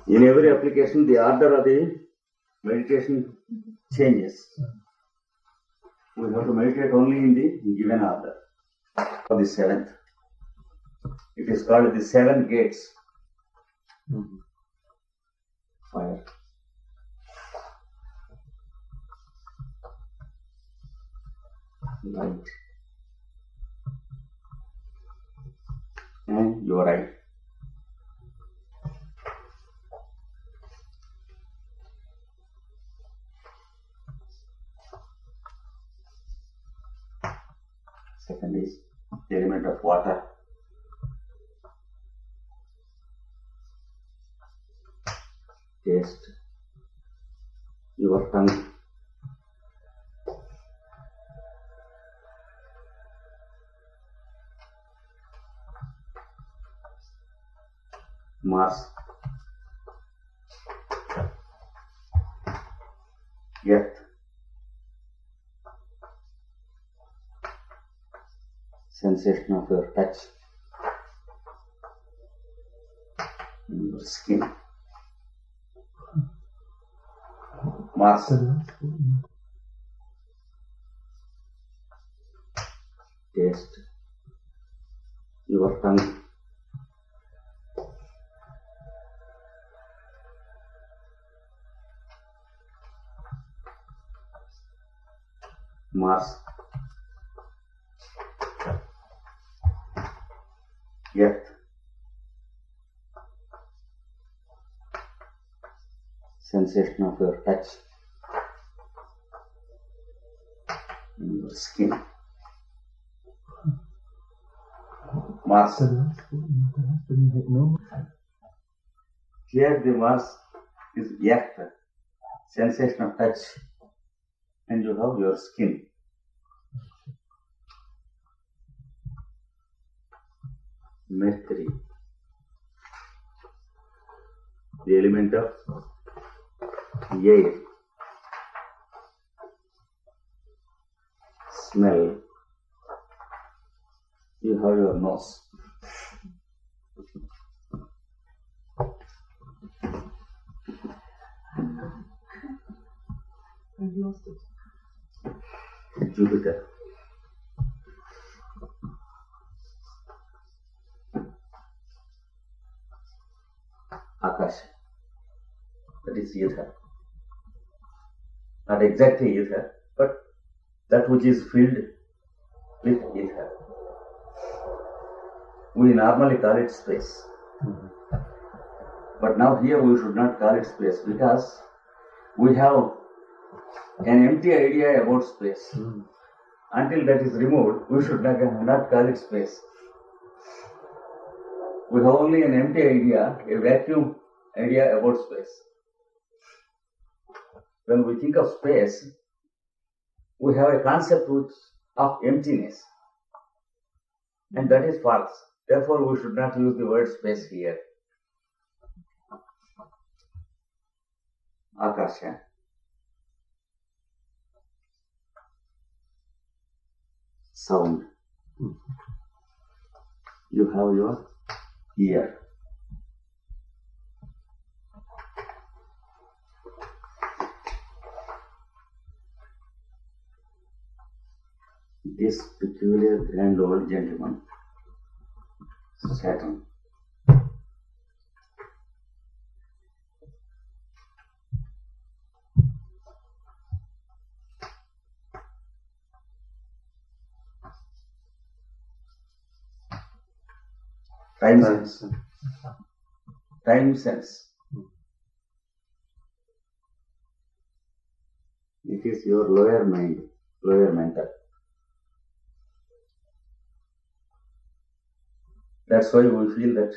In every application, the order of the meditation changes. We have to meditate only in the given order. For the seventh, it is called the seven gates. Fire. Light. And your eye. Second is the element of water. Taste. Your tongue. Mars. Earth. Sensation of your touch. Your skin. Mars. Taste. Your tongue. Mars. Earth. Sensation of your touch. Your skin. Mars. Here the Mars is earth. Sensation of touch. And you have your skin. Mercury, the element of air. Smell, you have your nose. I've lost it. Jupiter. Akasha. That is ether. Not exactly ether, but that which is filled with ether. We normally call it space. But now here we should not call it space because we have an empty idea about space. Until that is removed, we should not call it space. We have only an empty idea, a vacuum idea about space. When we think of space, we have a concept of emptiness. And that is false. Therefore, we should not use the word space here. Akasha. Sound. You have your ear. This peculiar grand old gentleman, Saturn. Time sense. Time sense. It is your lower mind, lower mental. That's why we feel that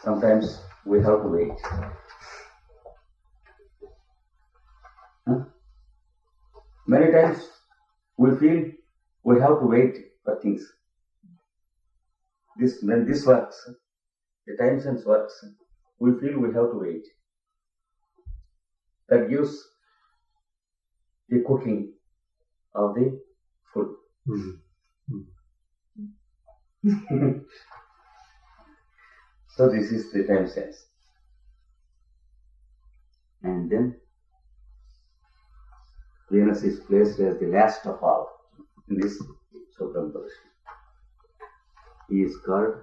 sometimes we have to wait. Many times we feel we have to wait for things. When this works, the time sense works, we feel we have to wait. That gives the cooking of the food. So this is the time sense. And then Venus is placed as the last of all in this Shukram position. He is called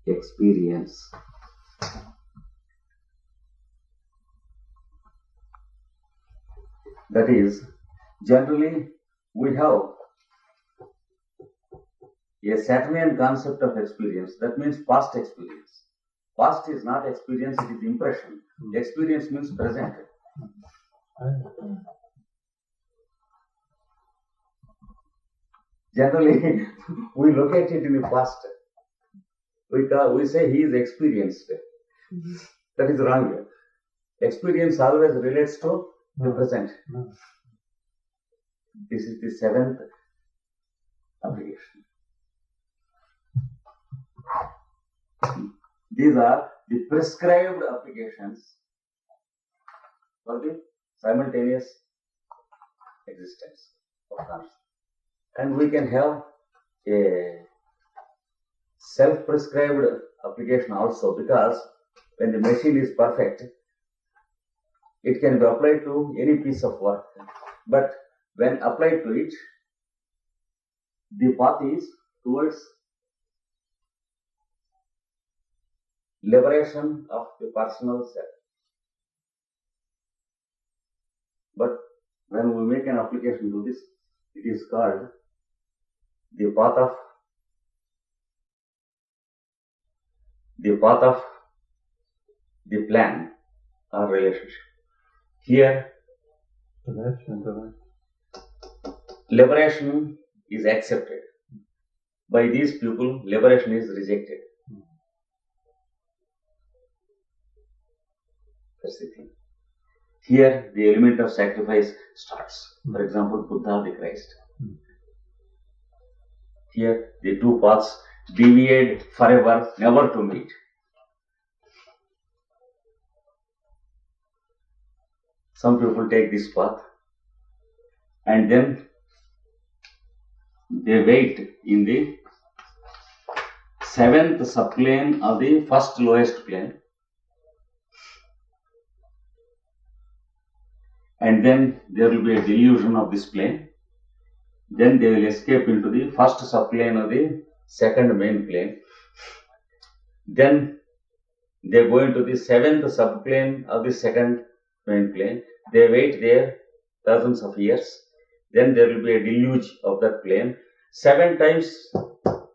experience. That is, generally we have a Saturnian concept of experience. That means past experience. Past is not experience, it is impression. Experience means present. Generally, we locate it in the past. We say he is experienced. That is wrong. Experience always relates to the present. This is the seventh application. These are the prescribed applications for the simultaneous existence of consciousness. And we can have a self-prescribed application also, because when the machine is perfect, it can be applied to any piece of work. But when applied to it, the path is towards liberation of the personal self. But when we make an application to this, it is called the path of the plan or relationship. Here, liberation is accepted. By these people, liberation is rejected. That's the thing. Here, the element of sacrifice starts. For example, Buddha, the Christ. Here, the two paths deviate forever, never to meet. Some people take this path and then they wait in the seventh subplane of the first lowest plane, and then there will be a delusion of this plane. Then they will escape into the first subplane of the second main plane. Then they go into the seventh subplane of the second main plane. They wait there thousands of years. Then there will be a deluge of that plane. 7 times,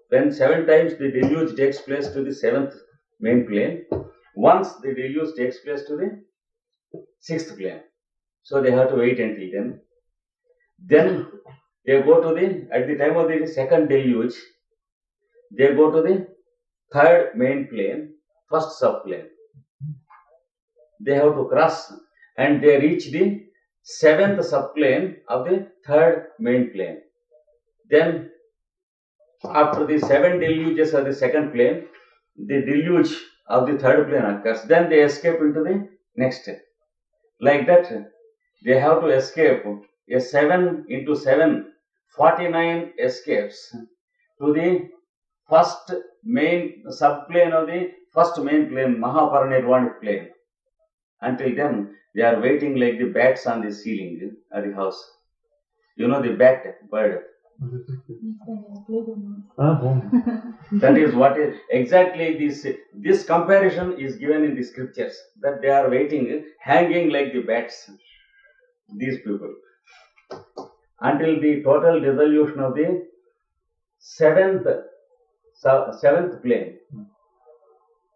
when 7 times the deluge takes place to the seventh main plane, once the deluge takes place to the sixth plane. So they have to wait until then. Then they go to the, at the time of the second deluge, they go to the third main plane, first subplane. They have to cross and they reach the seventh subplane of the third main plane. Then after the 7 deluges of the second plane, the deluge of the third plane occurs. Then they escape into the next. Like that, they have to escape a 7 into 7, 49 escapes to the first main subplane of the first main plane, Mahaparinirvanic plane. Until then, they are waiting like the bats on the ceiling of the house. You know the bat, bird. That is what is exactly this comparison is given in the scriptures, that they are waiting, hanging like the bats, these people, until the total dissolution of the seventh plane.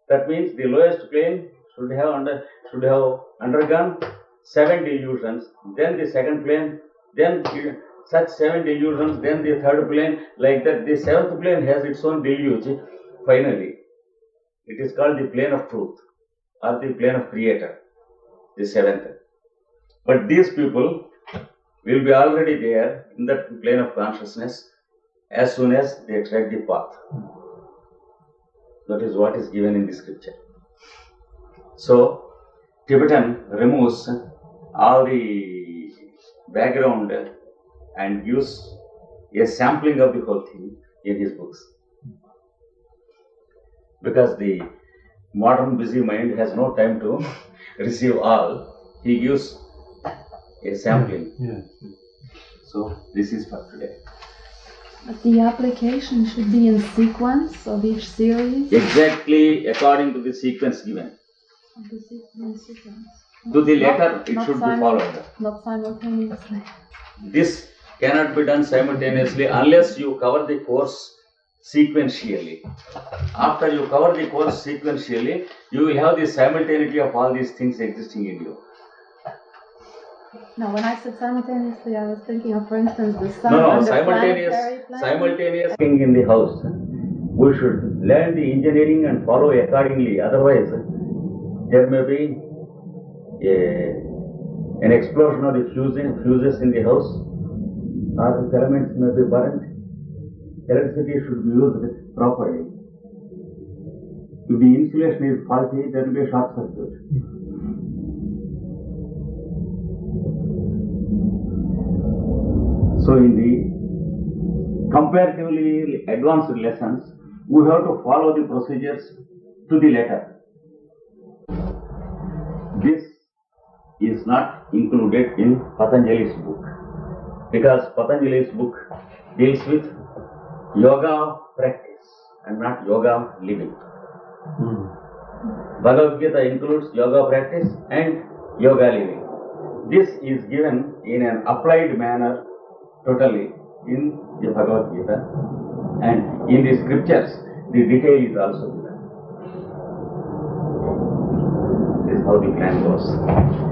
That means the lowest plane should have undergone 7 delusions, then the second plane, then such 7 delusions, then the third plane, like that. The seventh plane has its own deluge. Finally, it is called the plane of truth or the plane of creator, the seventh. But these people will be already there in that plane of consciousness as soon as they tread the path. That is what is given in the scripture. So, Tibetan removes all the background and gives a sampling of the whole thing in his books. Because the modern busy mind has no time to receive all, he gives a sampling. Yeah. So this is for today. But the application should be in sequence of each series. Exactly according to the sequence given. Of the sequence. To the letter, it Not should be followed. Not simultaneously. This cannot be done simultaneously unless you cover the course sequentially. After you cover the course sequentially, you will have the simultaneity of all these things existing in you. Now, when I said simultaneously, I was thinking of, for instance, the sun No, and the planetary simultaneous thing in the house. We should learn the engineering and follow accordingly. Otherwise, there may be an explosion of the fuses in the house, or the filaments may be burnt. Electricity should be used properly. If the insulation is faulty, there will be a short circuit. So in the comparatively advanced lessons, we have to follow the procedures to the letter. This is not included in Patanjali's book, because Patanjali's book deals with yoga practice and not yoga living. Bhagavad Gita includes yoga practice and yoga living. This is given in an applied manner totally in the Bhagavad Gita, and in the scriptures the detail is also given. This is how the plan goes.